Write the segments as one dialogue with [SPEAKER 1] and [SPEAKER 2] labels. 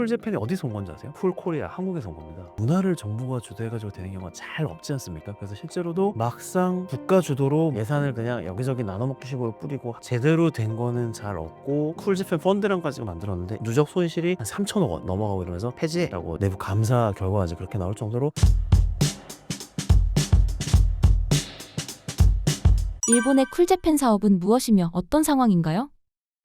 [SPEAKER 1] 쿨재팬이 어디서 온 건지 아세요? 쿨코리아, 한국에서 온 겁니다. 문화를 정부가 주도해가지고 되는 경우가 잘 없지 않습니까? 그래서 실제로도 막상 국가 주도로 예산을 그냥 여기저기 나눠먹기 식으로 뿌리고 제대로 된 거는 잘 없고, 쿨재팬 펀드랑 까지 만들었는데 누적 손실이 한 3천억 원 넘어가고 이러면서 폐지라고 내부 감사 결과가 이제 그렇게 나올 정도로.
[SPEAKER 2] 일본의 쿨재팬 사업은 무엇이며 어떤 상황인가요?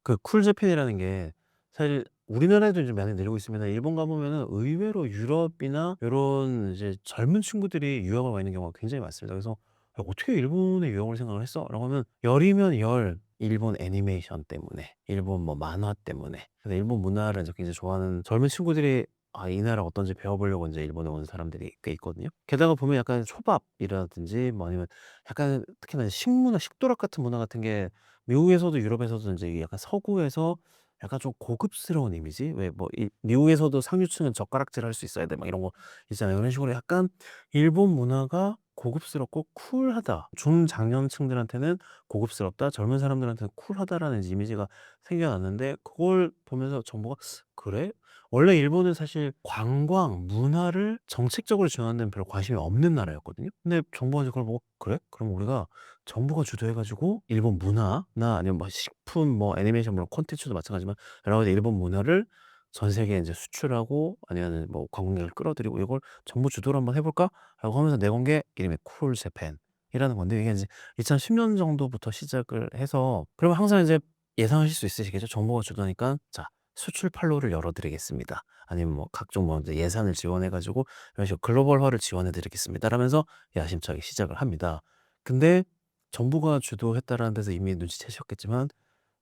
[SPEAKER 1] 그 쿨재팬이라는 게 사실 우리나라에도 이제 많이 내리고 있습니다. 일본 가보면은 의외로 유럽이나 요런 이제 젊은 친구들이 유학을 가 있는 경우가 굉장히 많습니다. 그래서 어떻게 일본의 유학을 생각을 했어? 라고 하면 열이면 열, 일본 애니메이션 때문에, 일본 뭐 만화 때문에, 그래서 일본 문화를 이제 굉장히 좋아하는 젊은 친구들이 이 나라 어떤지 배워보려고 이제 일본에 오는 사람들이 꽤 있거든요. 게다가 보면 약간 초밥이라든지 뭐 아니면 약간 특히나 식문화, 식도락 같은 문화 같은 게 미국에서도 유럽에서도 인제 약간 서구에서 약간 좀 고급스러운 이미지? 왜 뭐 이 미국에서도 상류층은 젓가락질할 수 있어야 돼 막 이런 거 있잖아요. 이런 식으로 약간 일본 문화가 고급스럽고 쿨하다. 중장년층들한테는 고급스럽다. 젊은 사람들한테는 쿨하다라는 이제 이미지가 생겨났는데, 그걸 보면서 정부가 '그래? 원래 일본은 사실 관광, 문화를 정책적으로 지원하는 데는 별로 관심이 없는 나라였거든요. 근데 정부가 이제 그걸 보고 '그래? 그럼 우리가 정부가 주도해 가지고 일본 문화나 아니면 뭐 식품, 뭐 애니메이션, 물론 콘텐츠도 마찬가지지만 여러 가지 일본 문화를 전 세계에 인제 수출하고 아니면은 뭐 관광객을 끌어들이고 이걸 정부 주도로 한번 해 볼까?'라고 하면서 내건 게 이름이 쿨 재팬이라는 건데, 이게 이제 2010년 정도부터 시작을 해서, 그러면 항상 이제 예상하실 수 있으시겠죠. 정부가 주도하니까 "자, 수출 판로를 열어 드리겠습니다." 아니면 뭐 각종 뭐 이제 예산을 지원해 가지고 이런 식으로 "글로벌화를 지원해 드리겠습니다."라면서 야심차게 시작을 합니다. 근데 정부가 주도했다라는 데서 이미 눈치채셨겠지만,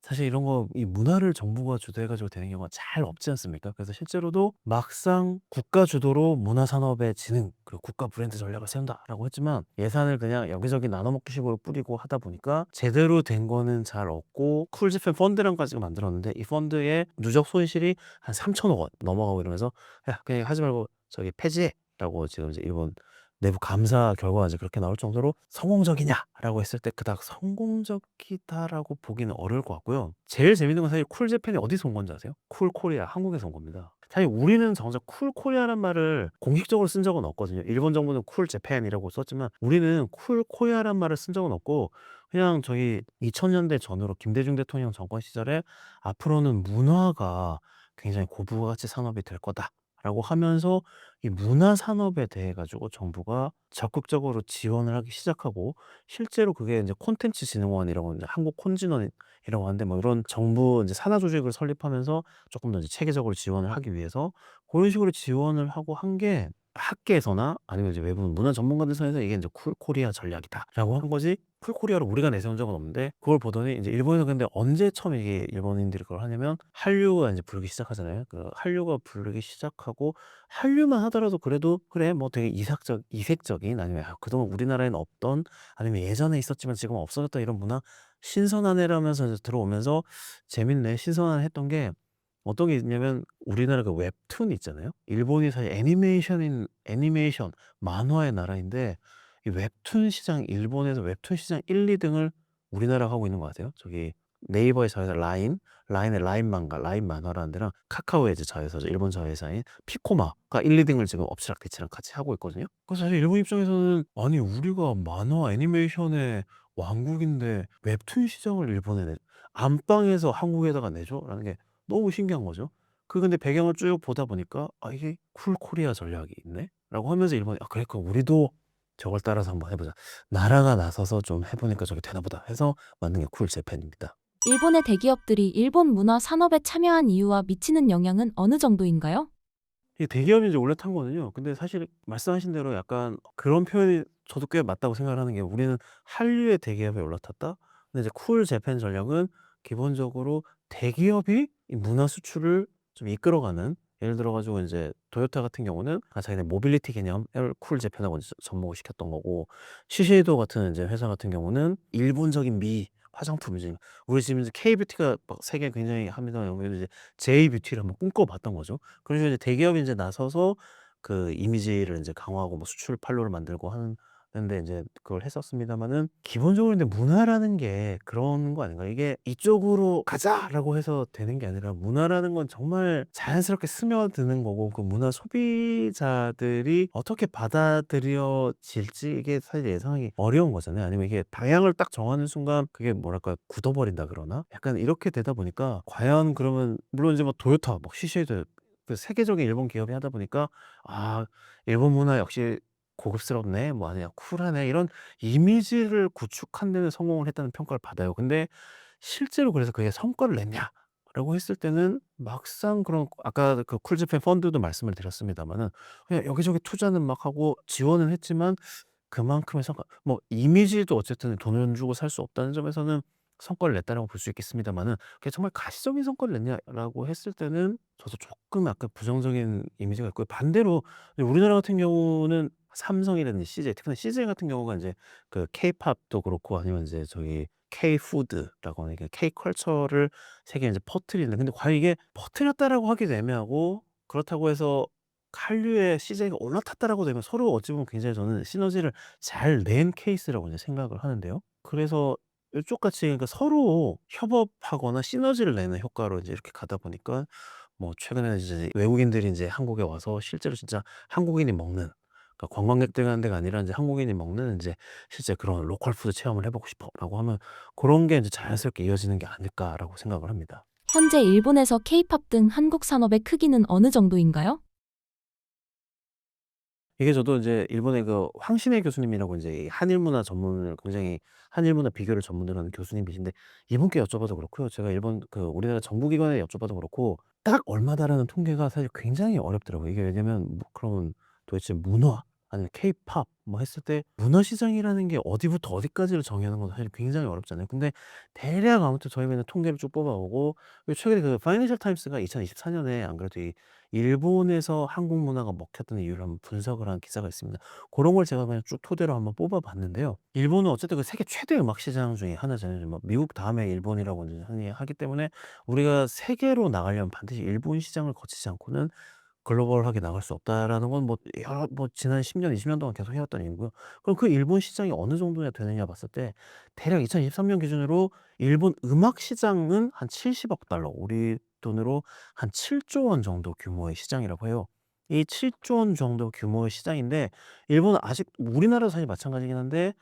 [SPEAKER 1] 사실 이런 거 이 문화를 정부가 주도해 가지고 되는 경우가 잘 없지 않습니까? 그래서 실제로도 막상 국가 주도로 문화 산업의 진흥 그리고 국가 브랜드 전략을 세운다라고 했지만 예산을 그냥 여기저기 나눠먹기 식으로 뿌리고 하다 보니까 제대로 된 거는 잘 없고, 쿨재팬 펀드랑 까지 만들었는데 이 펀드의 누적 손실이 한 3천억 원 넘어가고 이러면서 "야, 그냥 하지 말고 저기 폐지해."라고 지금 이제 일본 내부 감사 결과가 이제 그렇게 나올 정도로 "성공적이냐?"라고 했을 때 그닥 성공적이다라고 보기는 어려울 것 같고요. 제일 재밌는 건 사실 쿨재팬이 어디서 온 건지 아세요? 쿨코리아, 한국에서 온 겁니다. 사실 우리는 정작 쿨코리아란 말을 공식적으로 쓴 적은 없거든요. 일본 정부는 쿨재팬이라고 썼지만 우리는 쿨코리아란 말을 쓴 적은 없고, 그냥 저희 2000년대 전후로 김대중 대통령 정권 시절에 "앞으로는 문화가 굉장히 고부가치 산업이 될 거다."라고 하면서 이 문화 산업에 대해 가지고 정부가 적극적으로 지원을 하기 시작하고, 실제로 그게 인제 콘텐츠진흥원이라고 인제 한국콘진원이라고 하는데, 뭐 이런 정부 인제 산하 조직을 설립하면서 쪼끔 더 이제 체계적으로 지원을 하기 위해서 고런 식으로 지원을 하고 한 게, 학계에서나 아니면 이제 외부 문화 전문가들 사이에서 이게 인제 "쿨코리아 전략이다."라고 한 거지, 쿨코리아를 우리가 내세운 적은 없는데, 그걸 보더니 인제 일본에서 근데 언제 처음 이게 일본인들이 그걸 하냐면 한류가 인제 부르기 시작하잖아요. 그 한류가 부르기 시작하고, 한류만 하더라도 그래도 '그래 뭐 되게 이색적인 아니면 그동안 우리나라에는 없던 아니면 예전에 있었지만 지금은 없어졌다 이런 문화 신선하네.'라면서 이제 들어오면서 '재밌네. 신선하네.' 했던 게 어떤 게 있냐면, 우리나라 그 웹툰 있잖아요. 일본이 사실 애니메이션 만화의 나라인데, 이 웹툰 시장, 일본에서 웹툰 시장 1-2 등을 우리나라가 하고 있는 거 아세요? 저기 네이버의 자회사 라인의 라인 만가, 라인 만화라는 데랑 카카오의 이제 자회사죠. 일본 자회사인 피코마가 1-2 등을 지금 엎치락뒤치락 같이 하고 있거든요. 그래서 사실 일본 입장에서는 '아니 우리가 만화 애니메이션의 왕국인데 웹툰 시장을 일본에 안방에서 한국에다가 내줘?'라는 게 너무 신기한 거죠. 근데 배경을 쭉 보다 보니까 '아, 이게 쿨코리아 전략이 있네.'라고 하면서 일본이 '아 그래, 그럼 우리도 저걸 따라서 한번 해 보자. 나라가 나서서 좀 해 보니까 저게 되나 보다.' 해서 만든 게 쿨재팬입니다.
[SPEAKER 2] 일본의 대기업들이 일본 문화 산업에 참여한 이유와 미치는 영향은 어느 정도인가요?
[SPEAKER 1] 이게 대기업이 이제 올라탄 거는요. 근데 사실 말씀하신 대로 약간 그런 표현이 저도 꽤 맞다고 생각을 하는 게, 우리는 한류의 대기업에 올라탔다. 근데 이제 쿨 재팬 전략은 기본적으로 대기업이 이 문화 수출을 좀 이끌어가는, 예를 들어 가지고 인제 토요타 같은 경우는 자기네 모빌리티 개념을 쿨 재팬하고 이제 접목을 시켰던 거고, 시쉐이도 같은 인제 회사 같은 경우는 일본적인 화장품이지, 우리 지금 이제 K뷰티가 막 세계에 굉장히 합니다만 여기는 이제 J뷰티를 한번 꿈꿔봤던 거죠. 그런 식으로 이제 대기업이 인제 나서서 그 이미지를 인제 강화하고 뭐 수출 판로를 만들고 하는 근데 인제 그걸 했었습니다마는 기본적으로 근데 문화라는 게 그런 거 아닌가요? 이게 '이쪽으로 가자.'라고 해서 되는 게 아니라 문화라는 건 정말 자연스럽게 스며드는 거고 그 문화 소비자들이 어떻게 받아들여질지 이게 사실 예상하기 어려운 거잖아요. 아니면 이게 방향을 딱 정하는 순간 그게 뭐랄까 굳어버린다 그러나? 약간 이렇게 되다 보니까 과연 그러면 물론 이제 뭐 토요타 뭐 시쉐도 그 세계적인 일본 기업이 하다 보니까 '아 일본 문화 역시 고급스럽네.' 뭐 아니면 '쿨하네.' 이런 이미지를 구축하는 데는 성공을 했다는 평가를 받아요. 근데 실제로 그래서 그게 성과를 냈냐라고 했을 때는 막상 그런 아까 그 쿨즈팬 펀드도 말씀을 드렸습니다마는 그냥 여기저기 투자는 막 하고 지원은 했지만 그만큼의 성과 뭐 이미지도 어쨌든 돈을 주고 살 수 없다는 점에서는 성과를 냈다라고 볼 수 있겠습니다마는 그게 정말 가시적인 성과를 냈냐라고 했을 때는 저도 조금 약간 부정적인 이미지가 있고요. 반대로 이제 우리나라 같은 경우는 삼성이라든지 CJ 특히나 CJ 같은 경우가 인제 그 케이팝도 그렇고 아니면 이제 저기 K푸드라고 하는 게 K컬처를 세계에 이제 퍼뜨리는 근데 과연 이게 퍼뜨렸다라고 하기도 애매하고 그렇다고 해서 한류의 CJ가 올라탔다라고 되면 서로 어찌 보면 굉장히 저는 시너지를 잘 낸 케이스라고 이제 생각을 하는데요. 그래서 이쪽 같이 그러니까 서로 협업하거나 시너지를 내는 효과로 이제 이렇게 가다 보니까 뭐 최근에 이제 외국인들이 인제 한국에 와서 실제로 진짜 한국인이 먹는 그러니까 관광객들 가는 데가 아니라 인제 한국인이 먹는 인제 실제 그런 '로컬 푸드 체험을 해 보고 싶어.'라고 하면 고런 게 인제 자연스럽게 이어지는 게 아닐까라고 생각을 합니다.
[SPEAKER 2] 현재 일본에서 케이팝 등 한국 산업의 크기는 어느 정도인가요?
[SPEAKER 1] 이게 저도 인제 일본의 그 황신혜 교수님이라고 인제 이 한일 문화 전문을 굉장히 한일 문화 비교를 전문으로 하는 교수님이신데 이분께 여쭤봐도 그렇고요. 제가 일본 그 우리나라 정부기관에 여쭤봐도 그렇고 딱 얼마다라는 통계가 사실 굉장히 어렵더라고요. 이게 왜냐면 뭐 그러면 도대체 문화 아니면 케이팝 뭐 했을 때 문화 시장이라는 게 어디부터 어디까지를 정의하는 건 사실 굉장히 어렵잖아요. 근데 대략 아무튼 저희 맨날 통계를 쭉 뽑아 오고 그리고 최근에 그 파이낸셜 타임스가 2024 년에 안 그래도 이 일본에서 한국 문화가 먹혔던 이유를 한번 분석을 한 기사가 있습니다. 고런 걸 제가 그냥 쭉 토대로 한번 뽑아 봤는데요. 일본은 어쨌든 그 세계 최대 음악 시장 중에 하나잖아요. 뭐 미국 다음에 일본이라고 이제 흔히 하기 때문에 우리가 세계로 나가려면 반드시 일본 시장을 거치지 않고는 글로벌하게 나갈 수 없다라는 건 뭐 여러 뭐 지난 10 년, 20년 동안 계속 해왔던 얘기고요. 그럼 그 일본 시장이 어느 정도나 되느냐 봤을 때 대략 2023년 기준으로 일본 음악 시장은 한 70억 달러, 우리 돈으로 한 7조 원 정도 규모의 시장이라고 해요. 이 7조 원 정도 규모의 시장인데 일본은 아직 우리나라도 사실 마찬가지긴 한데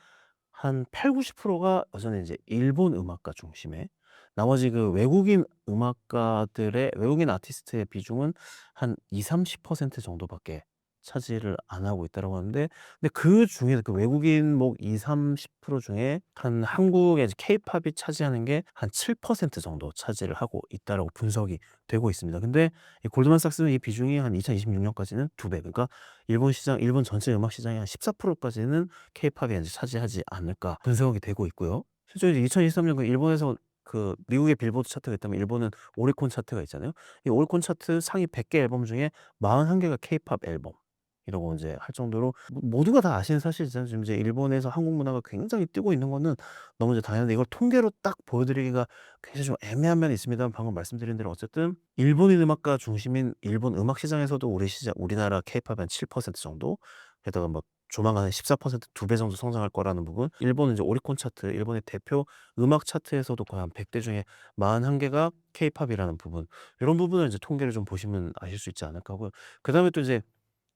[SPEAKER 1] 한 80-90%가 여전히 인제 일본 음악가 중심의 나머지 그 외국인 음악가들의 외국인 아티스트의 비중은 한 20-30% 정도밖에 차지를 안 하고 있다라고 하는데 근데 그중에서 그 외국인 목 20-30% 중에 한 한국의 이제 케이팝이 차지하는 게 한 7% 정도 차지를 하고 있다라고 분석이 되고 있습니다. 근데 이 골드만삭스는 이 비중이 한 2026 년까지는 2배 그러니까 일본 시장 일본 전체 음악 시장의 한 14% 까지는 케이팝이 인제 차지하지 않을까 분석이 되고 있고요. 실제로 이제 2023년 그 일본에서 그 미국의 빌보드 차트가 있다면 일본은 오리콘 차트가 있잖아요. 이 오리콘 차트 상위 100개 앨범 중에 41 개가 케이팝 앨범이라고 인제 할 정도로 모두가 다 아시는 사실이잖아요. 지금 이제 일본에서 한국 문화가 굉장히 뜨고 있는 거는 너무 이제 당연한데 이걸 통계로 딱 보여드리기가 굉장히 좀 애매한 면이 있습니다만 방금 말씀드린 대로 어쨌든 일본인 음악가 중심인 일본 음악 시장에서도 우리 시장 우리나라 케이팝의 한 7% 정도 게다가 뭐 조만간 한 14% 2배 정도 성장할 거라는 부분 일본은 이제 오리콘 차트 일본의 대표 음악 차트에서도 거의 한 100대 중에 41 개가 케이팝이라는 부분 요런 부분을 이제 통계를 좀 보시면 아실 수 있지 않을까 하고요. 그다음에 또 이제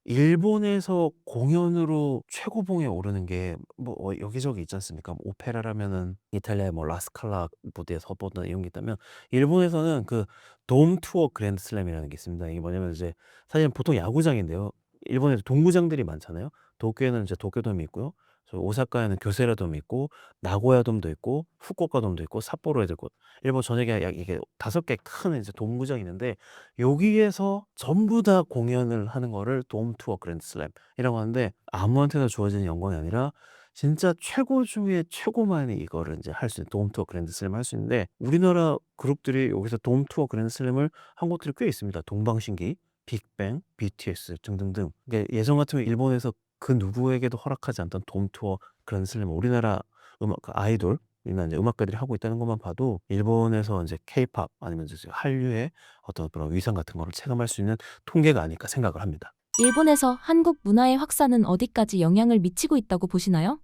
[SPEAKER 1] 일본에서 공연으로 최고봉에 오르는 게 뭐 여기저기 있지 않습니까? 뭐 오페라라면은 이탈리아의 뭐 라스칼라 무대에서 보던 이런 게 있다면 일본에서는 그 돔 투어 그랜드 슬램이라는 게 있습니다. 이게 뭐냐면 이제 사실은 보통 야구장인데요. 일본에도 동구장들이 많잖아요. 도쿄에는 이제 도쿄돔이 있고요. 저 오사카에는 교세라 돔이 있고 나고야 돔도 있고 후쿠오카 돔도 있고 삿포로에도 있고 일본 전역에 약 이게 5개 큰 이제 돔구장이 있는데 여기에서 전부 다 공연을 하는 거를 돔 투어 그랜드 슬램이라고 하는데 아무한테나 주어지는 영광이 아니라 진짜 최고 중에 최고만이 이거를 인제 할 수 있는 돔 투어 그랜드 슬램을 할 수 있는데 우리나라 그룹들이 여기서 돔 투어 그랜드 슬램을 한 곳들이 꽤 있습니다. 동방신기, 빅뱅, BTS 등등등. 이게 예전 같으면 일본에서 그 누구에게도 허락하지 않던 돔 투어 그랜드 슬램을 우리나라 음악 그 아이돌이나 인제 음악가들이 하고 있다는 것만 봐도 일본에서 인제 케이팝 아니면 이제 한류의 어떤 그런 위상 같은 거를 체감할 수 있는 통계가 아닐까 생각을 합니다.
[SPEAKER 2] 일본에서 한국 문화의 확산은 어디까지 영향을 미치고 있다고 보시나요?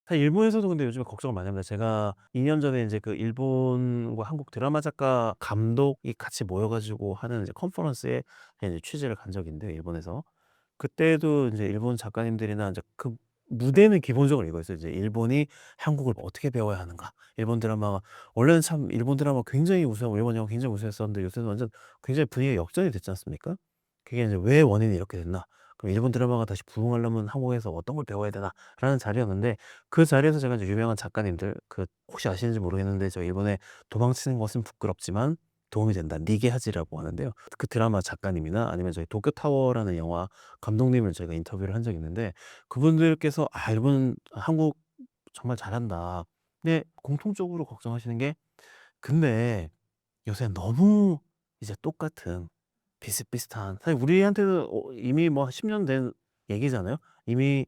[SPEAKER 1] 사실 일본에서도 근데 요즘에 걱정을 많이 합니다. 제가 2년 전에 인제 그 일본과 한국 드라마 작가 감독이 같이 모여 가지고 하는 이제 컨퍼런스에 이제 취재를 간 적이 있는데요, 일본에서. 그때도 인제 일본 작가님들이나 인제 그 무대는 기본적으로 이거였어요. 이제 일본이 한국을 어떻게 배워야 하는가. 일본 드라마가 원래는 참 일본 드라마 굉장히 우수하고 일본 영화 굉장히 우수했었는데 요새는 완전 굉장히 분위기가 역전이 됐지 않습니까? 그게 인제 '왜 원인이 이렇게 됐나? 그럼 일본 드라마가 다시 부흥하려면 한국에서 어떤 걸 배워야 되나?'라는 자리였는데 그 자리에서 제가 이제 유명한 작가님들 그 혹시 아시는지 모르겠는데 저 일본에 "도망치는 것은 부끄럽지만 도움이 된다. 니게 하지."라고 하는데요. 그 드라마 작가님이나 아니면 저희 도쿄타워라는 영화 감독님을 제가 인터뷰를 한 적이 있는데 그분들께서 "아 일본 한국 정말 잘한다." 근데 공통적으로 걱정하시는 게 "근데 요새 너무 이제 똑같은 비슷비슷한" 사실 우리한테는 이미 뭐 10년 된 얘기잖아요. 이미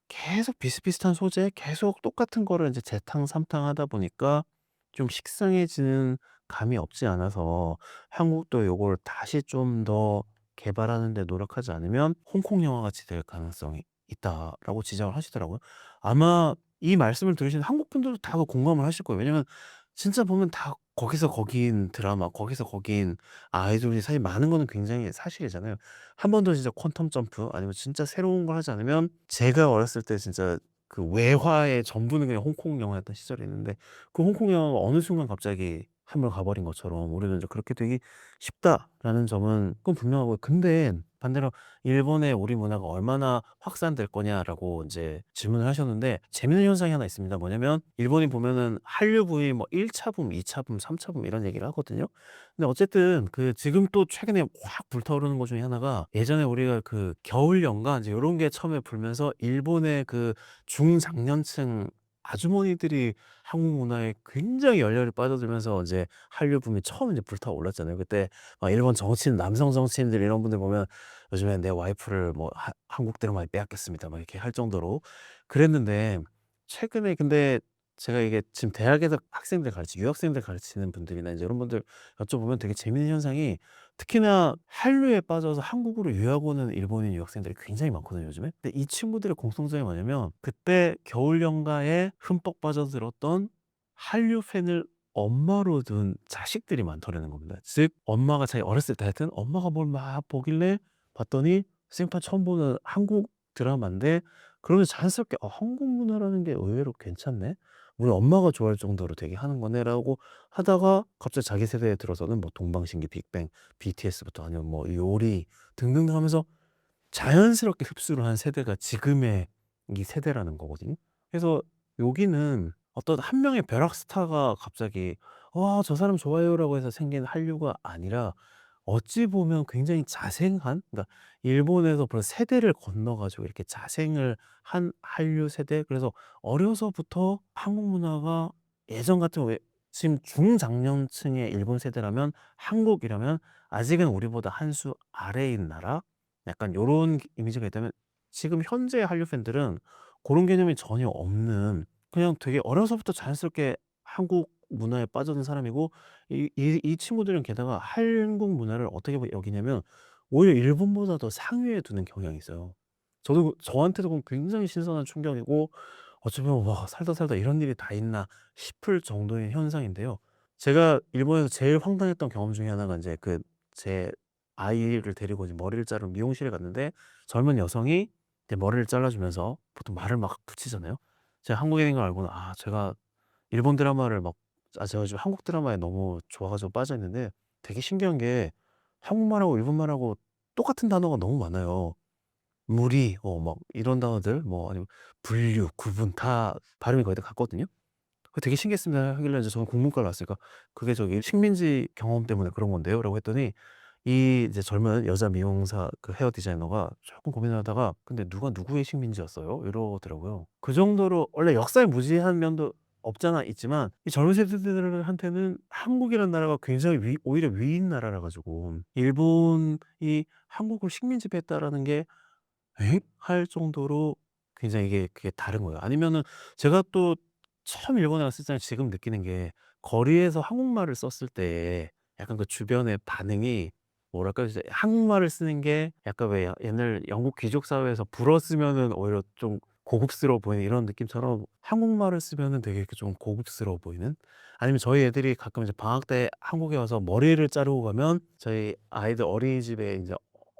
[SPEAKER 1] 계속 비슷비슷한 소재 계속 똑같은 거를 인제 재탕 삼탕 하다 보니까 좀 식상해지는 감이 없지 않아서 한국도 요걸 다시 좀 더 개발하는 데 노력하지 않으면 "홍콩 영화 같이 될 가능성이 있다."라고 지적을 하시더라고요. 아마 이 말씀을 들으시는 한국 분들도 다 그 공감을 하실 거예요. 왜냐면 진짜 보면 다 거기서 거기인 드라마 거기서 거기인 아이돌이 사실 많은 거는 굉장히 사실이잖아요. 한 번 더 진짜 퀀텀 점프 아니면 진짜 새로운 걸 하지 않으면 제가 어렸을 때 진짜 그 외화의 전부는 그냥 홍콩 영화였던 시절이 있는데 그 홍콩 영화가 어느 순간 갑자기 하늘을 가버린 것처럼 우리도 인제 '그렇게 되기 쉽다.'라는 점은 그건 분명하고요. 근데 반대로 "일본의 우리 문화가 얼마나 확산될 거냐?"라고 인제 질문을 하셨는데 재밌는 현상이 하나 있습니다. 뭐냐면 일본이 보면은 한류 부의 뭐 1차 붐, 2차 붐, 3차 붐 이런 얘기를 하거든요. 근데 어쨌든 그 지금 또 최근에 확 불타오르는 것 중에 하나가 예전에 우리가 그 겨울 연가 인제 요런 게 처음에 불면서 일본의 그 중장년층 아주머니들이 한국 문화에 굉장히 열렬히 빠져들면서 인제 한류 붐이 처음 인제 불타올랐잖아요. 그때 막 일본 정치인 남성 정치인들 이런 분들 보면 "요즘에 내 와이프를 뭐 한국 드라마에 빼앗겼습니다." 막 이렇게 할 정도로 그랬는데 최근에 근데 제가 이게 지금 대학에서 학생들 유학생들 가르치는 분들이나 이제 이런 분들 여쭤보면 되게 재미있는 현상이 특히나 한류에 빠져서 한국으로 유학 오는 일본인 유학생들이 굉장히 많거든요, 요즘에. 근데 이 친구들의 공통점이 뭐냐면 그때 겨울 연가에 흠뻑 빠져들었던 한류 팬을 엄마로 둔 자식들이 많다라는 겁니다. 즉 엄마가 자기 어렸을 때 하여튼 엄마가 뭘 막 보길래 봤더니 생판 처음 보는 한국 드라마인데 그러면서 자연스럽게 '어 한국 문화라는 게 의외로 괜찮네. 우리 엄마가 좋아할 정도로 되게 하는 거네.'라고 하다가 갑자기 자기 세대에 들어서는 뭐 동방신기, 빅뱅, BTS부터 아니면 뭐 요리 등등등 하면서 자연스럽게 흡수를 한 세대가 지금의 이 세대라는 거거든요. 그래서 여기는 어떤 한 명의 벼락 스타가 갑자기 "와 저 사람 좋아요."라고 해서 생긴 한류가 아니라 어찌 보면 굉장히 자생한 그러니까 일본에서 벌써 세대를 건너 가지고 이렇게 자생을 한 한류 세대 그래서 어려서부터 한국 문화가 예전 같으면 왜 지금 중장년층의 일본 세대라면 한국이라면 아직은 우리보다 한 수 아래인 나라 약간 요런 이미지가 있다면 지금 현재의 한류 팬들은 고런 개념이 전혀 없는 그냥 되게 어려서부터 자연스럽게 한국 문화에 빠져든 사람이고 이 친구들은 게다가 한국 문화를 어떻게 여기냐면 오히려 일본보다 더 상위에 두는 경향이 있어요. 저도 저한테도 그건 굉장히 신선한 충격이고 어쩌면 '와 살다 살다 이런 일이 다 있나.' 싶을 정도의 현상인데요. 제가 일본에서 제일 황당했던 경험 중에 하나가 인제 그 제 아이를 데리고 이제 머리를 자르러 미용실에 갔는데 젊은 여성이 이제 머리를 잘라 주면서 보통 말을 막 붙이잖아요. 제가 한국인인 걸 알고는 제가 일본 드라마를 막 제가 요즘 한국 드라마에 너무 좋아 가지고 빠져 있는데 되게 신기한 게 한국말하고 일본말하고 똑같은 단어가 너무 많아요. 무리 막 이런 단어들 뭐 아니면 분류, 구분 다 발음이 거의 다 같거든요. 그거 되게 신기했습니다 하길래 이제 저는 국문과를 나왔으니까 "그게 저기 식민지 경험 때문에 그런 건데요."라고 했더니 이 이제 젊은 여자 미용사 그 헤어 디자이너가 쪼끔 고민을 하다가 "근데 누가 누구의 식민지였어요?" 이러더라고요. 그 정도로 원래 역사에 무지한 면도 없잖아 있지만 이 젊은 세대들한테는 한국이라는 나라가 굉장히 오히려 위인 나라라 가지고 일본이 한국을 식민지배했다라는 게 '엥?' 할 정도로 굉장히 이게 그게 다른 거예요. 아니면은 제가 또 처음 일본에 갔을 때는 지금 느끼는 게 거리에서 한국말을 썼을 때 약간 그 주변의 반응이 뭐랄까 이제 한국말을 쓰는 게 약간 왜 옛날 영국 귀족 사회에서 불어 쓰면은 오히려 좀 고급스러워 보이는 이런 느낌처럼 한국말을 쓰면은 되게 이렇게 좀 고급스러워 보이는? 아니면 저희 애들이 가끔 이제 방학 때 한국에 와서 머리를 자르고 가면 저희 아이들 어린이집에 인제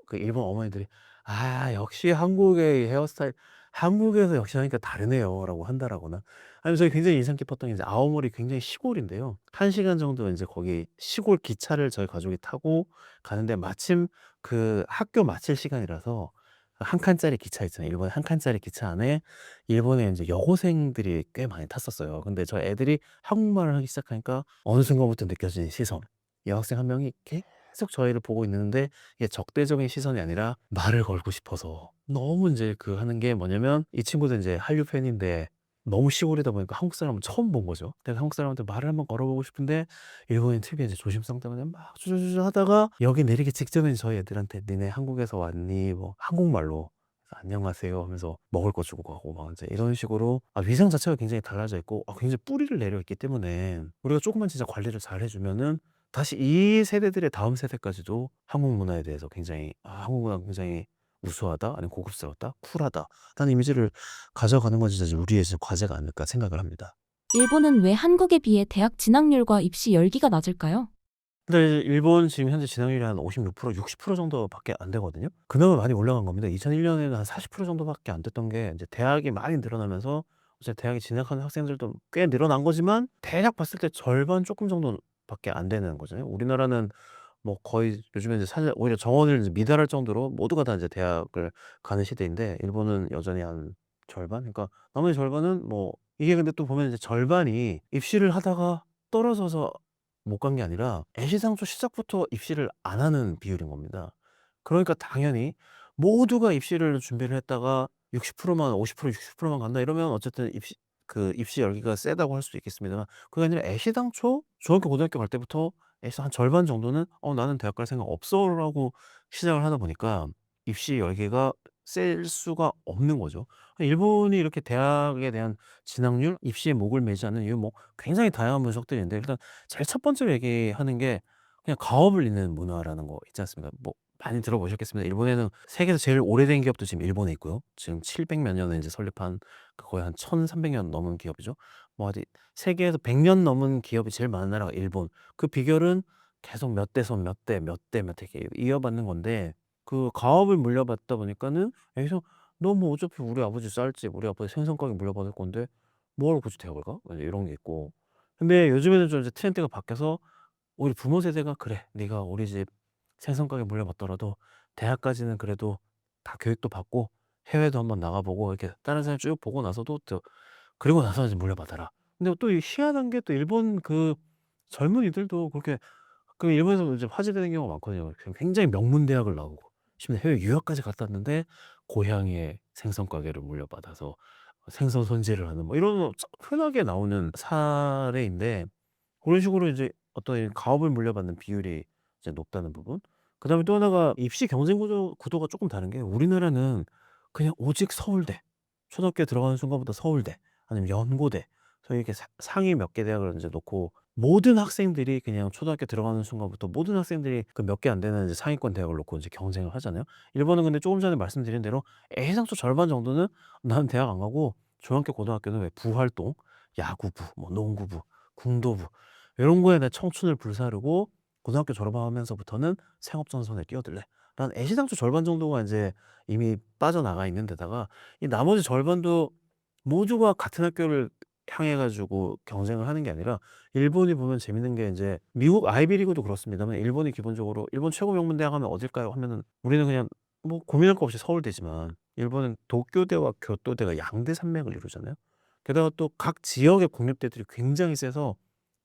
[SPEAKER 1] 그 일본 어머니들이 "아 역시 한국의 헤어스타일 한국에서 역시 하니까 다르네요."라고 한다라거나 아니면 저희 굉장히 인상 깊었던 게 이제 아오모리 굉장히 시골인데요. 1 시간 정도 인제 거기 시골 기차를 저희 가족이 타고 가는데 마침 그 학교 마칠 시간이라서 한 칸짜리 기차 있잖아요. 일본의 한 칸짜리 기차 안에 일본의 인제 여고생들이 꽤 많이 탔었어요. 근데 저희 애들이 한국말을 하기 시작하니까 어느 순간부터 느껴지는 시선. 여학생 한 명이 계속 저희를 보고 있는데 이게 적대적인 시선이 아니라 말을 걸고 싶어서 너무 인제 그 하는 게 뭐냐면 이 친구도 인제 한류 팬인데 너무 시골이다 보니까 한국 사람을 처음 본 거죠. 내가 한국 사람한테 말을 한번 걸어보고 싶은데 일본인 특유의 이제 조심성 때문에 막 주저주저 하다가 여기 내리기 직전에 저희 애들한테 "니네 한국에서 왔니?" 뭐 한국말로 "안녕하세요." 하면서 먹을 거 주고 가고 막 인제 이런 식으로 위상 자체가 굉장히 달라져 있고 굉장히 뿌리를 내려 있기 때문에 우리가 쪼금만 진짜 관리를 잘 해 주면은 다시 이 세대들의 다음 세대까지도 한국 문화에 대해서 굉장히 '한국 문화가 굉장히 우수하다. 아니면 고급스럽다. 쿨하다.'라는 이미지를 가져가는 건 진짜 우리의 진짜 과제가 아닐까 생각을 합니다.
[SPEAKER 2] 일본은 왜 한국에 비해 대학 진학률과 입시 열기가 낮을까요?
[SPEAKER 1] 근데 일본 지금 현재 진학률이 한 56% 60% 정도밖에 안 되거든요. 그나마 많이 올라간 겁니다. 2001 년에는 한 40% 정도밖에 안 됐던 게 인제 대학이 많이 늘어나면서 이제 대학에 진학하는 학생들도 꽤 늘어난 거지만 대략 봤을 때 절반 쪼끔 정도밖에 안 되는 거잖아요. 우리나라는 뭐 거의 요즘에 이제 사실 오히려 정원을 이제 미달할 정도로 모두가 다 이제 대학을 가는 시대인데 일본은 여전히 한 절반? 그러니까 나머지 절반은 뭐 이게 근데 또 보면 이제 절반이 입시를 하다가 떨어져서 못 간 게 아니라 애시당초 시작부터 입시를 안 하는 비율인 겁니다. 그러니까 당연히 모두가 입시를 준비를 했다가 60%만 50% 60%만 간다 이러면 어쨌든 입시 열기가 세다고 할 수 있겠습니다만 그게 아니라 애시당초 중학교 고등학교 갈 때부터 애시 한 절반 정도는 나는 대학 갈 생각 없어."라고 시작을 하다 보니까 입시 열기가 셀 수가 없는 거죠. 일본이 이렇게 대학에 대한 진학률, 입시에 목을 매지 않는 이유 뭐 굉장히 다양한 분석들이 있는데 일단 제일 첫 번째로 얘기하는 게 그냥 가업을 잇는 문화라는 거 있지 않습니까? 뭐 많이 들어보셨겠습니다. 일본에는 세계에서 제일 오래된 기업도 지금 일본에 있고요. 지금 700몇 년에 인제 설립한 거의 한 1,300년 넘은 기업이죠. 뭐 어디 세계에서 100년 넘은 기업이 제일 많은 나라가 일본. 그 비결은 계속 몇 대손 몇 대, 몇 대, 몇 대 이렇게 이어받는 건데 그 가업을 물려받다 보니까는 여기서 "너 뭐 어차피 우리 아버지 쌀집, 우리 아버지 생선가게 물려받을 건데 뭐하러 굳이 대학을 가?" 이제 이런 게 있고. 근데 요즘에는 좀 이제 트렌드가 바뀌어서 오히려 부모 세대가 "그래 네가 우리 집 생선가게 물려받더라도 대학까지는 그래도 다 교육도 받고 해외도 한번 나가 보고 이렇게 다른 사람 쭉 보고 나서도 그리고 나서 이제 물려받아라." 근데 또 이 희한한 게 또 일본 그 젊은이들도 그렇게 일본에서 이제 화제되는 경우가 많거든요. 굉장히 명문 대학을 나오고 심지어 해외 유학까지 갔다 왔는데 고향의 생선 가게를 물려받아서 생선 손질을 하는 뭐 이런 흔하게 나오는 사례인데 그런 식으로 이제 어떤 이 가업을 물려받는 비율이 이제 높다는 부분. 그다음에 또 하나가 입시 경쟁 구도가 쪼끔 다른 게 우리나라는 그냥 오직 서울대, 초등학교에 들어가는 순간부터 서울대 아니면 연고대 저희 이렇게 상위 몇 개 대학을 인제 놓고 모든 학생들이 그냥 초등학교 들어가는 순간부터 모든 학생들이 그 몇 개 안 되는 이제 상위권 대학을 놓고 이제 경쟁을 하잖아요. 일본은 근데 쪼금 전에 말씀드린 대로 애시당초 절반 정도는 '나는 대학 안 가고 중학교 고등학교는 왜 부활동, 야구부, 뭐 농구부, 궁도부 요런 거에 내 청춘을 불사르고 고등학교 졸업하면서부터는 생업전선에 뛰어들래.'라는 애시당초 절반 정도가 인제 이미 빠져나가 있는 데다가 이 나머지 절반도 모두가 같은 학교를 향해 가지고 경쟁을 하는 게 아니라 일본이 보면 재밌는 게 인제 미국 아이비리그도 그렇습니다만 일본이 기본적으로 "일본 최고 명문 대학 하면 어딜까요?" 하면은 우리는 그냥 뭐 고민할 거 없이 서울대지만 일본은 도쿄대와 교토대가 양대 산맥을 이루잖아요. 게다가 또 각 지역의 국립대들이 굉장히 세서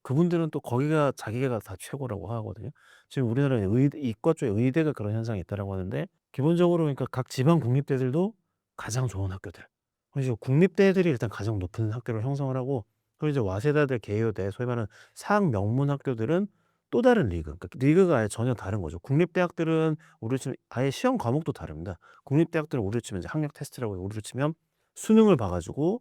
[SPEAKER 1] 그분들은 또 거기가 자기가 다 최고라고 하거든요. 지금 우리나라는 이과 쪽에 의대가 그런 현상이 있다라고 하는데 기본적으로 그러니까 각 지방 국립대들도 가장 좋은 학교들 그래서 국립대들이 일단 가장 높은 학교를 형성을 하고 그리고 이제 와세다대, 개요대 소위 말하는 상명문 학교들은 또 다른 리그 그러니까 리그가 아예 전혀 다른 거죠. 국립대학들은 우리로 치면 아예 시험 과목도 다릅니다. 국립대학들은 우리로 치면 이제 학력 테스트라고 우리로 치면 수능을 봐 가지고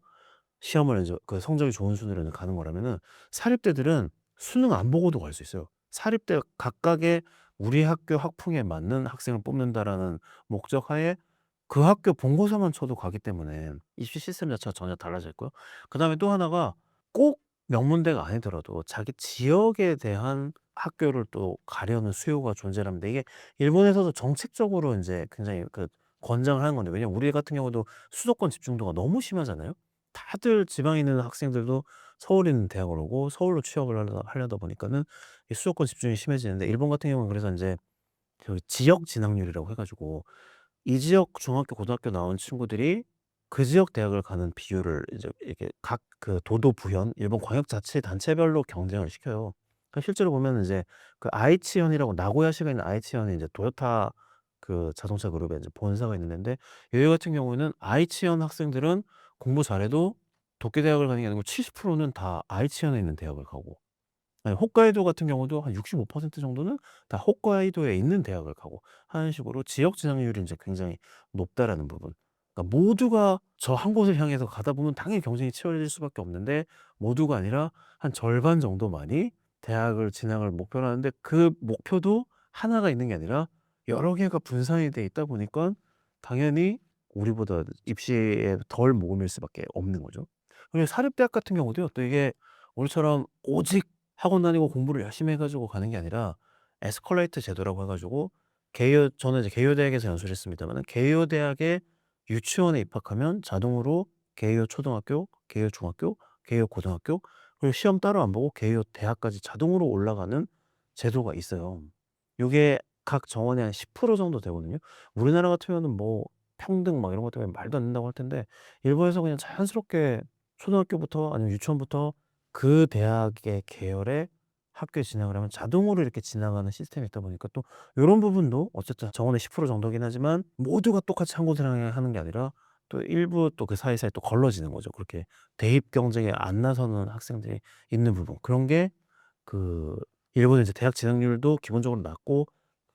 [SPEAKER 1] 시험을 이제 그 성적이 좋은 순으로 가는 거라면은 사립대들은 수능 안 보고도 갈 수 있어요. 사립대 각각의 우리 학교 학풍에 맞는 학생을 뽑는다라는 목적 하에 그 학교 본고사만 쳐도 가기 때문에 입시 시스템 자체가 전혀 달라져 있고요. 그다음에 또 하나가 꼭 명문대가 아니더라도 자기 지역에 대한 학교를 또 가려는 수요가 존재합니다. 이게 일본에서도 정책적으로 인제 굉장히 그 권장을 하는 건데, 왜냐면 우리 같은 경우도 수도권 집중도가 너무 심하잖아요. 다들 지방에 있는 학생들도 서울에 있는 대학을 오고 서울로 취업을 하려다 보니까는 이 수도권 집중이 심해지는데, 일본 같은 경우는 그래서 인제 그 지역 진학률이라고 해 가지고 이 지역 중학교, 고등학교 나온 친구들이 그 지역 대학을 가는 비율을 이제 이렇게 각 그 도도 부현 일본 광역자치단체별로 경쟁을 시켜요. 그러니까 실제로 보면은 이제 그 아이치현이라고 나고야시가 있는 아이치현이 이제 도요타 그 자동차 그룹의 이제 본사가 있는 데인데, 여기 같은 경우에는 아이치현 학생들은 공부 잘해도 도쿄 대학을 가는 게 아니고 70%는 다 아이치현에 있는 대학을 가고, 네, 홋카이도 같은 경우도 한 65% 정도는 다 홋카이도에 있는 대학을 가고 하는 식으로 지역 진학률이 인제 굉장히 높다라는 부분. 그러니까 모두가 저 한 곳을 향해서 가다 보면 당연히 경쟁이 치열해질 수밖에 없는데, 모두가 아니라 한 절반 정도만이 대학을 진학을 목표로 하는데, 그 목표도 하나가 있는 게 아니라 여러 개가 분산이 돼 있다 보니깐 당연히 우리보다 입시에 덜 목을 맬 수밖에 없는 거죠. 그리고 사립대학 같은 경우도요. 또 이게 우리처럼 오직 학원 다니고 공부를 열심히 해 가지고 가는 게 아니라 에스컬레이트 제도라고 해 가지고, 저는 이제 개요 대학에서 연수를 했습니다마는 개요 대학에 유치원에 입학하면 자동으로 개요 초등학교, 개요 중학교, 개요 고등학교, 그리고 시험 따로 안 보고 개요 대학까지 자동으로 올라가는 제도가 있어요. 요게 각 정원의 한 10% 정도 되거든요. 우리나라 같으면은 뭐 평등 막 이런 것 때문에 말도 안 된다고 할 텐데, 일본에서 그냥 자연스럽게 초등학교부터 아니면 유치원부터 그 대학의 계열의 학교에 진학을 하면 자동으로 이렇게 지나가는 시스템이 있다 보니까, 또 요런 부분도 어쨌든 정원의 10% 정도긴 하지만 모두가 똑같이 한 곳을 향해 하는 게 아니라 또 일부 또 그 사이사이 또 걸러지는 거죠. 그렇게 대입 경쟁에 안 나서는 학생들이 있는 부분. 그런 게 그 일본의 이제 대학 진학률도 기본적으로 낮고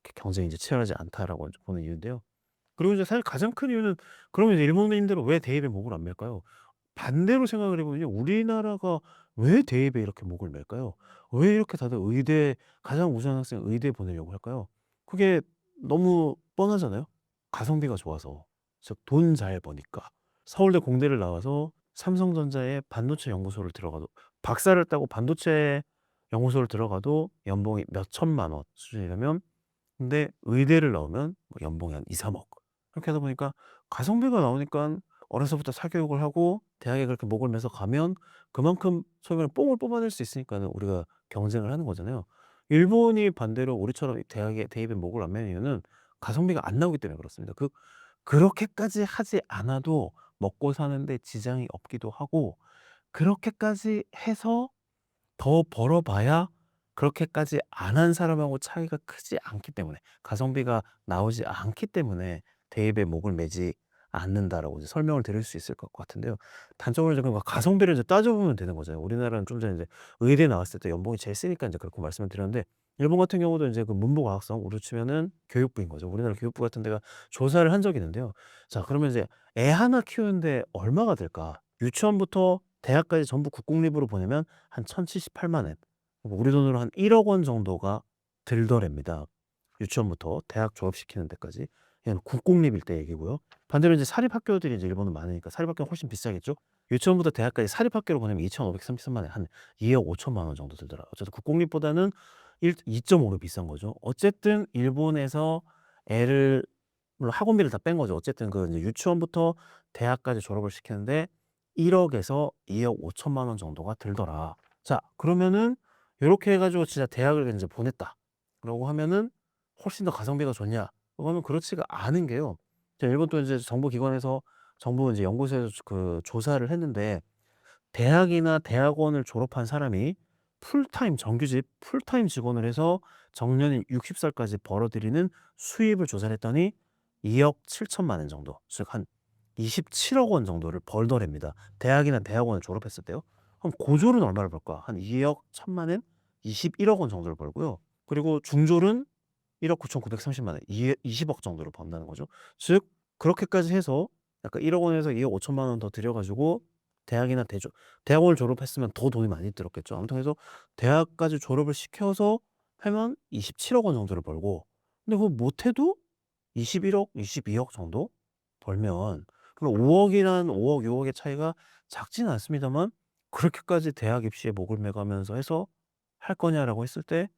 [SPEAKER 1] 그렇게 경쟁이 이제 치열하지 않다라고 이제 보는 이유인데요. 그리고 이제 사실 가장 큰 이유는, 그러면 이제 일본인들은 왜 대입에 목을 안 맬까요? 반대로 생각을 해 보면요. 우리나라가 왜 대입에 이렇게 목을 맬까요? 왜 이렇게 다들 의대, 가장 우수한 학생 의대에 보내려고 할까요? 그게 너무 뻔하잖아요. 가성비가 좋아서. 즉 돈 잘 버니까. 서울대 공대를 나와서 삼성전자의 반도체 연구소를 들어가도, 박사를 따고 반도체 연구소를 들어가도 연봉이 몇 천만 원 수준이라면, 근데 의대를 나오면 뭐 연봉이 한 2-3억. 그렇게 하다 보니까 가성비가 나오니깐 어려서부터 사교육을 하고 대학에 그렇게 목을 매서 가면 그만큼 소위 말하는 뽕을 뽑아낼 수 있으니까는 우리가 경쟁을 하는 거잖아요. 일본이 반대로 우리처럼 이 대학에 대입에 목을 안 매는 이유는 가성비가 안 나오기 때문에 그렇습니다. 그렇게까지 하지 않아도 먹고 사는데 지장이 없기도 하고, 그렇게까지 해서 더 벌어 봐야 그렇게까지 안 한 사람하고 차이가 크지 않기 때문에, 가성비가 나오지 않기 때문에 대입에 목을 매지 않는다라고 이제 설명을 드릴 수 있을 것 같은데요. 단적으로 이제 그 가성비를 이제 따져보면 되는 거잖아요. 우리나라는 좀 전에 이제 의대 나왔을 때 연봉이 제일 세니까 인제 그렇게 말씀을 드렸는데, 일본 같은 경우도 인제 그 문부과학성으로 치면은 교육부인 거죠. 우리나라 교육부 같은 데가 조사를 한 적이 있는데요. 자, 그러면 이제 애 하나 키우는데 얼마가 들까? 유치원부터 대학까지 전부 국공립으로 보내면 한 1,078만 엔. 우리 돈으로 한 1억 원 정도가 들더랍니다. 유치원부터 대학 졸업시키는 데까지. 이건 국공립일 때 얘기고요. 반대로 이제 사립학교들이 이제 일본은 많으니까 사립학교는 훨씬 비싸겠죠. 유치원부터 대학까지 사립학교로 보내면 2,533만 엔, 한 2억 5천만 원 정도 들더라고요. 어쨌든 국공립보다는 2.5배 비싼 거죠. 어쨌든 일본에서 애를, 물론 학원비를 다 뺀 거죠. 어쨌든 그 이제 유치원부터 대학까지 졸업을 시키는데 1억에서 2억 5천만 원 정도가 들더라. 자, 그러면은 요렇게 해 가지고 진짜 대학을 인제 보냈다라고 하면은 훨씬 더 가성비가 좋냐? 그거는 그렇지가 않은 게요. 제가 일본 또 인제 정부기관에서, 정부 인제 연구소에서 그 조사를 했는데, 대학이나 대학원을 졸업한 사람이 풀타임 정규직 풀타임 직원을 해서 정년인 60살까지 벌어들이는 수입을 조사를 했더니 2억 7천만 원 정도, 즉 한 27억 원 정도를 벌더랍니다. 대학이나 대학원을 졸업했을 때요. 그럼 고졸은 얼마를 벌까? 한 2억 1천만 원, 21억 원 정도를 벌고요. 그리고 중졸은 1억 9,930만 원, 20억 정도를 번다는 거죠. 즉 그렇게까지 해서 약간 1억 원에서 2억 5천만 원 더 들여 가지고 대학이나 대학원을 졸업했으면 더 돈이 많이 들었겠죠. 아무튼 해서 대학까지 졸업을 시켜서 하면 27억 원 정도를 벌고, 근데 그거 못해도 21억, 22억 정도 벌면, 그럼 5억이란 5억, 6억의 차이가 작지는 않습니다만 그렇게까지 대학 입시에 목을 매가면서 해서 할 거냐라고 했을 때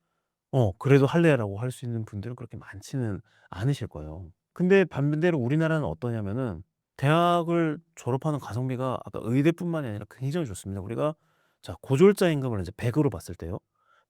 [SPEAKER 1] 그래도 할래라고 할 수 있는 분들은 그렇게 많지는 않으실 거예요. 근데 반대로 우리나라는 어떠냐면은 대학을 졸업하는 가성비가 아까 의대뿐만이 아니라 굉장히 좋습니다. 우리가 자 고졸자 임금을 이제 100 으로 봤을 때요.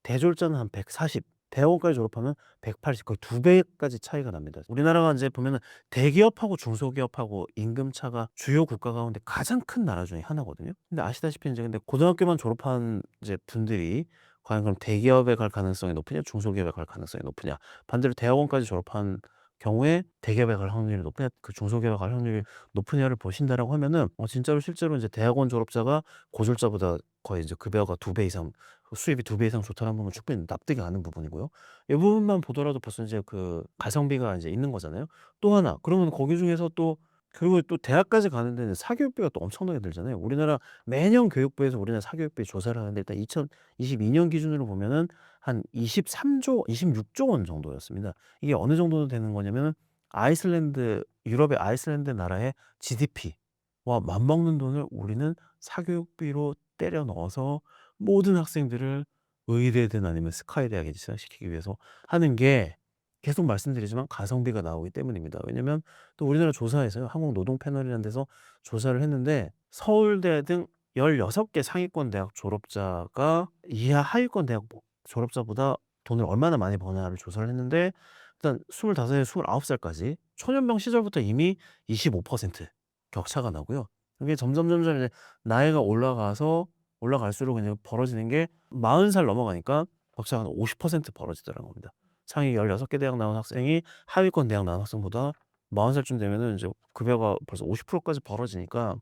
[SPEAKER 1] 대졸자는 한 140, 대학원까지 졸업하면 180, 거의 2 배까지 차이가 납니다. 우리나라가 인제 보면은 대기업하고 중소기업하고 임금 차가 주요 국가 가운데 가장 큰 나라 중에 하나거든요. 근데 아시다시피 인제 근데 고등학교만 졸업한 이제 분들이 과연 그럼 대기업에 갈 가능성이 높으냐 중소기업에 갈 가능성이 높으냐. 반대로 대학원까지 졸업한 경우에 대기업에 갈 확률이 높으냐 그 중소기업에 갈 확률이 높으냐를 보신다라고 하면은 진짜로 실제로 인제 대학원 졸업자가 고졸자보다 거의 이제 급여가 2배 이상 수입이 2배 이상 좋다는 부분은 충분히 납득이 가는 부분이고요. 이 부분만 보더라도 벌써 인제 그 가성비가 인제 있는 거잖아요. 또 하나 그러면 거기 중에서 또 그리고 또 대학까지 가는 데는 사교육비가 또 엄청나게 들잖아요. 우리나라 매년 교육부에서 우리나라 사교육비 조사를 하는데 일단 2022년 기준으로 보면은 한 26조 원 정도였습니다. 이게 어느 정도 되는 거냐면은 아이슬란드 유럽의 아이슬란드 나라의 GDP와 맞먹는 돈을 우리는 사교육비로 때려 넣어서 모든 학생들을 의대든 아니면 스카이 대학에 진학시키기 위해서 하는 게 계속 말씀드리지만 가성비가 나오기 때문입니다. 왜냐면 또 우리나라 조사에서요. 한국 노동 패널이라는 데서 조사를 했는데 서울대 등 16개 상위권 대학 졸업자가 이하 하위권 대학 졸업자보다 돈을 얼마나 많이 버냐를 조사를 했는데 일단 25 살, 29 살까지 초년병 시절부터 이미 25% 격차가 나고요. 이게 점점점점 이제 나이가 올라갈수록 그냥 벌어지는 게 40살 넘어가니까 격차가 한 50% 벌어지더라는 겁니다. 상위 16개 대학 나온 학생이 하위권 대학 나온 학생보다 40 살쯤 되면은 인제 급여가 벌써 50% 까지 벌어지니까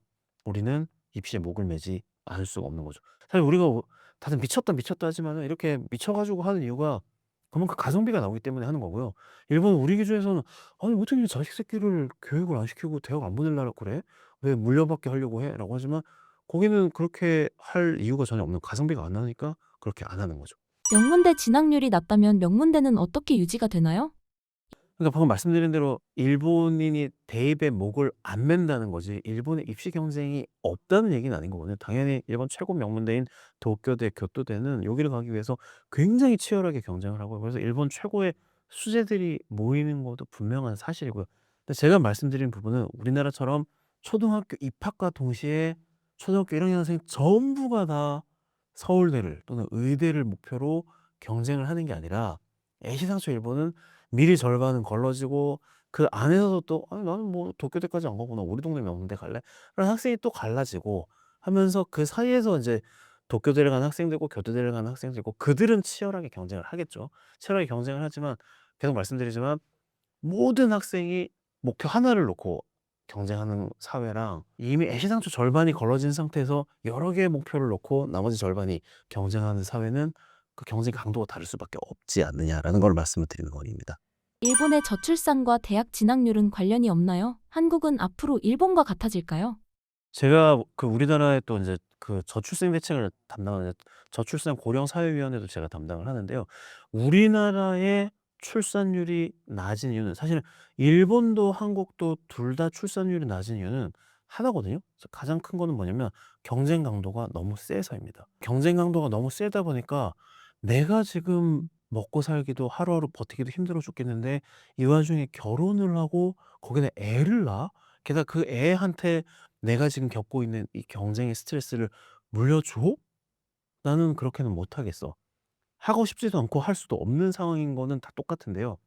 [SPEAKER 1] 우리는 입시에 목을 매지 않을 수가 없는 거죠. 사실 우리가 다들 "미쳤다, 미쳤다." 하지만은 이렇게 미쳐 가지고 하는 이유가 그만큼 가성비가 나오기 때문에 하는 거고요. 일본은 우리 기준에서는 '아니 어떻게 자식 새끼를 교육을 안 시키고 대학 안 보내려고 그래? 왜 물려받게 하려고 해?'라고 하지만 거기는 그렇게 할 이유가 전혀 없는 가성비가 안 나니까 그렇게 안 하는 거죠.
[SPEAKER 2] 명문대 진학률이 낮다면 명문대는 어떻게 유지가 되나요?
[SPEAKER 1] 그러니까 방금 말씀드린 대로 일본인이 대입에 목을 안 맨다는 거지 일본의 입시 경쟁이 없다는 얘기는 아닌 거거든요. 당연히 일본 최고 명문대인 도쿄대, 교토대는 여기를 가기 위해서 굉장히 치열하게 경쟁을 하고요. 그래서 일본 최고의 수재들이 모이는 것도 분명한 사실이고요. 근데 제가 말씀드린 부분은 우리나라처럼 초등학교 입학과 동시에 초등학교 1 학년생 전부가 다 서울대를 또는 의대를 목표로 경쟁을 하는 게 아니라 애시당초 일본은 미리 절반은 걸러지고 그 안에서도 또 '아니 나는 뭐 도쿄대까지 안 가고 나 우리 동네 명문대 갈래.' 그런 학생이 또 갈라지고 하면서 그 사이에서 인제 도쿄대를 가는 학생도 있고 교토대를 가는 학생도 있고 그들은 치열하게 경쟁을 하겠죠. 치열하게 경쟁을 하지만 계속 말씀드리지만 모든 학생이 목표 하나를 놓고 경쟁하는 사회랑 이미 애시당초 절반이 걸러진 상태에서 여러 개의 목표를 놓고 나머지 절반이 경쟁하는 사회는 그 경쟁 강도가 다를 수밖에 없지 않느냐라는 걸 말씀을 드리는 거입니다.
[SPEAKER 2] 일본의 저출산과 대학 진학률은 관련이 없나요? 한국은 앞으로 일본과 같아질까요?
[SPEAKER 1] 제가 그 우리나라의 또 인제 그 저출생 대책을 담당하는 저출산 고령 사회위원회도 제가 담당을 하는데요. 우리나라의 출산율이 낮은 이유는 사실은 일본도 한국도 둘 다 출산율이 낮은 이유는 하나거든요. 그래서 가장 큰 거는 뭐냐면 경쟁 강도가 너무 세서입니다. 경쟁 강도가 너무 세다 보니까 내가 지금 먹고 살기도 하루하루 버티기도 힘들어 죽겠는데 이 와중에 결혼을 하고 거기다 애를 낳아? 게다가 그 애한테 내가 지금 겪고 있는 이 경쟁의 스트레스를 물려줘? 나는 그렇게는 못하겠어. 하고 싶지도 않고 할 수도 없는 상황인 거는 다 똑같은데요.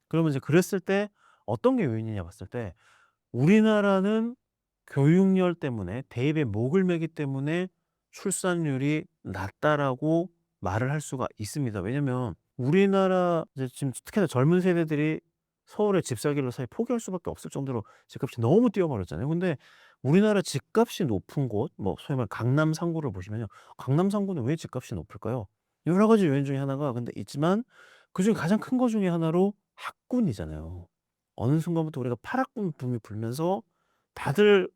[SPEAKER 1] 그러면 이제 그랬을 때 어떤 게 요인이냐 봤을 때 우리나라는 교육열 때문에 대입에 목을 매기 때문에 출산율이 낮다라고 말을 할 수가 있습니다. 왜냐면 우리나라 이제 지금 특히나 젊은 세대들이 서울에 집 사기를 사실 포기할 수밖에 없을 정도로 집값이 너무 뛰어버렸잖아요. 근데 우리나라 집값이 높은 곳 뭐 소위 말해 강남 상구를 보시면요. 강남 상구는 왜 집값이 높을까요? 여러 가지 요인 중에 하나가 근데 있지만 그중에 가장 큰 것 중에 하나로 학군이잖아요. 어느 순간부터 우리가 파락군 붐이 불면서 다들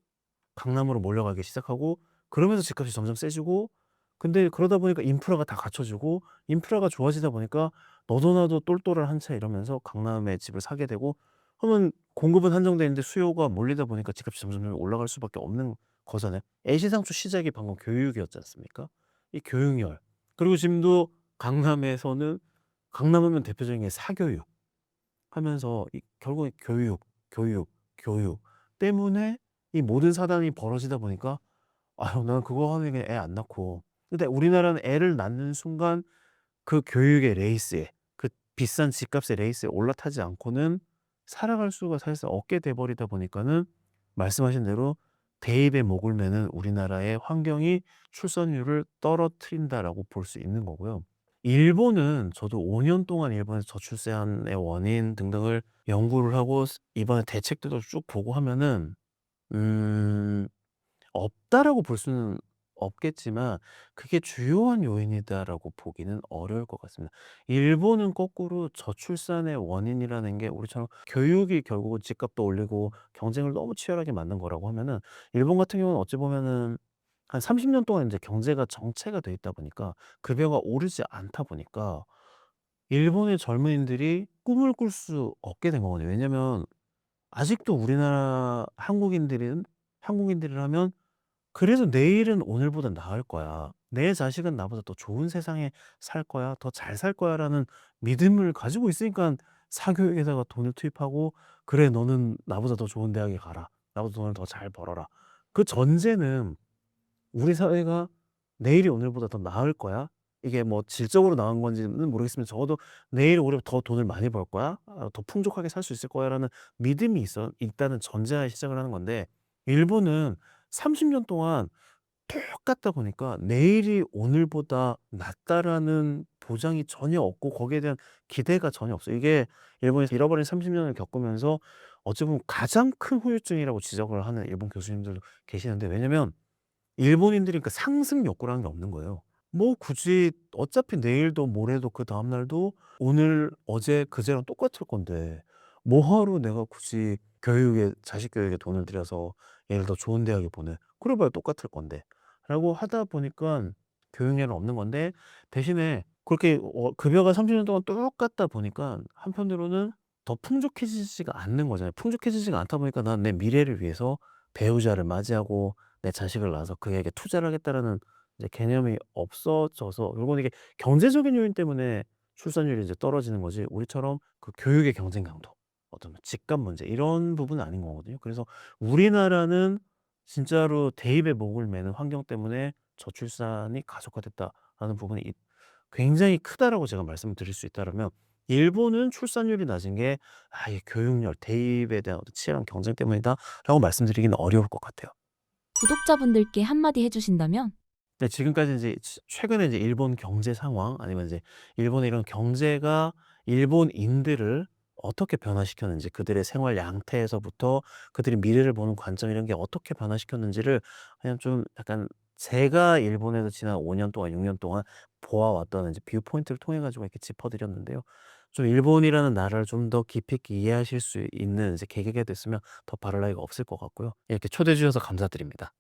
[SPEAKER 1] 강남으로 몰려가기 시작하고 그러면서 집값이 점점 세지고 근데 그러다 보니까 인프라가 다 갖춰지고 인프라가 좋아지다 보니까 너도 나도 똘똘한 한 채 이러면서 강남에 집을 사게 되고 그러면 공급은 한정돼 있는데 수요가 몰리다 보니까 집값이 점점 올라갈 수밖에 없는 거잖아요. 애시당초 시작이 방금 교육이었지 않습니까? 이 교육열. 그리고 지금도 강남에서는 강남하면 대표적인 게 사교육 하면서 이 결국에 교육, 교육, 교육 때문에 이 모든 사단이 벌어지다 보니까 '아유 나는 그거 하면 그냥 애 안 낳고.' 근데 우리나라는 애를 낳는 순간 그 교육의 레이스에 그 비싼 집값의 레이스에 올라타지 않고는 살아갈 수가 사실상 없게 돼 버리다 보니까는 말씀하신 대로 대입의 목을 매는 우리나라의 환경이 출산율을 떨어뜨린다라고 볼 수 있는 거고요. 일본은 저도 5년 동안 일본에서 저출산의 원인 등등을 연구를 하고 이번에 대책들도 쭉 보고 하면은 음 없다라고 볼 수는 없겠지만 그게 주요한 요인이다라고 보기는 어려울 것 같습니다. 일본은 거꾸로 저출산의 원인이라는 게 우리처럼 교육이 결국은 집값도 올리고 경쟁을 너무 치열하게 만든 거라고 하면은 일본 같은 경우는 어찌 보면은 한 30년 동안 인제 경제가 정체가 돼 있다 보니까 급여가 오르지 않다 보니까 일본의 젊은이들이 꿈을 꿀 수 없게 된 거거든요. 왜냐면 아직도 우리나라 한국인들이라면 그래서 '내일은 오늘보다 나을 거야. 내 자식은 나보다 더 좋은 세상에 살 거야. 더 잘 살 거야.'라는 믿음을 가지고 있으니깐 사교육에다가 돈을 투입하고 "그래 너는 나보다 더 좋은 대학에 가라. 나보다 돈을 더 잘 벌어라." 그 전제는 우리 사회가 '내일이 오늘보다 더 나을 거야.' 이게 뭐 질적으로 나은 건지는 모르겠지만 적어도 '내일 오히려 더 돈을 많이 벌 거야. 더 풍족하게 살 수 있을 거야.'라는 믿음이 있다는 전제하에 시작을 하는 건데 일본은 30년 동안 똑같다 보니까 '내일이 오늘보다 낫다.'라는 보장이 전혀 없고 거기에 대한 기대가 전혀 없어요. 이게 일본에서 잃어버린 30 년을 겪으면서 어찌 보면 가장 큰 후유증이라고 지적을 하는 일본 교수님들도 계시는데 왜냐면 일본인들이 그 상승 욕구라는 게 없는 거예요. 뭐 굳이 어차피 내일도 모레도 그다음 날도 오늘 어제 그제랑 똑같을 건데 뭐하러 내가 굳이 교육에 자식 교육에 돈을 들여서 얘를 더 좋은 대학에 보내. 그래 봐야 똑같을 건데. 라고 하다 보니깐 교육열은 없는 건데 대신에 그렇게 급여가 30년 동안 똑같다 보니까 한편으로는 더 풍족해지지가 않는 거잖아요. 풍족해지지가 않다 보니까 '난 내 미래를 위해서 배우자를 맞이하고 내 자식을 낳아서 그에게 투자를 하겠다.'라는 이제 개념이 없어져서 결국은 이게 경제적인 요인 때문에 출산율이 이제 떨어지는 거지 우리처럼 그 교육의 경쟁 강도, 어떤 집값 문제 이런 부분은 아닌 거거든요. 그래서 우리나라는 진짜로 대입의 목을 매는 환경 때문에 저출산이 가속화됐다라는 부분이 굉장히 크다라고 제가 말씀을 드릴 수 있다라면 일본은 출산율이 낮은 게 이 교육열, 대입에 대한 어떤 치열한 경쟁 때문이다라고 말씀드리기는 어려울 것 같아요.
[SPEAKER 2] 구독자분들께 한마디 해주신다면?
[SPEAKER 1] 네 지금까지 이제 최근에 이제 일본 경제 상황 아니면 이제 일본의 이런 경제가 일본인들을 어떻게 변화시켰는지 그들의 생활 양태에서부터 그들이 미래를 보는 관점 이런 게 어떻게 변화시켰는지를 그냥 좀 약간 제가 일본에서 지난 5년 동안 6년 동안 보아왔던 이제 뷰 포인트를 통해 가지고 이렇게 짚어 드렸는데요. 좀 일본이라는 나라를 좀 더 깊이 있게 이해하실 수 있는 이제 계기가 됐으면 더 바랄 나위가 없을 것 같고요. 이렇게 초대해 주셔서 감사드립니다.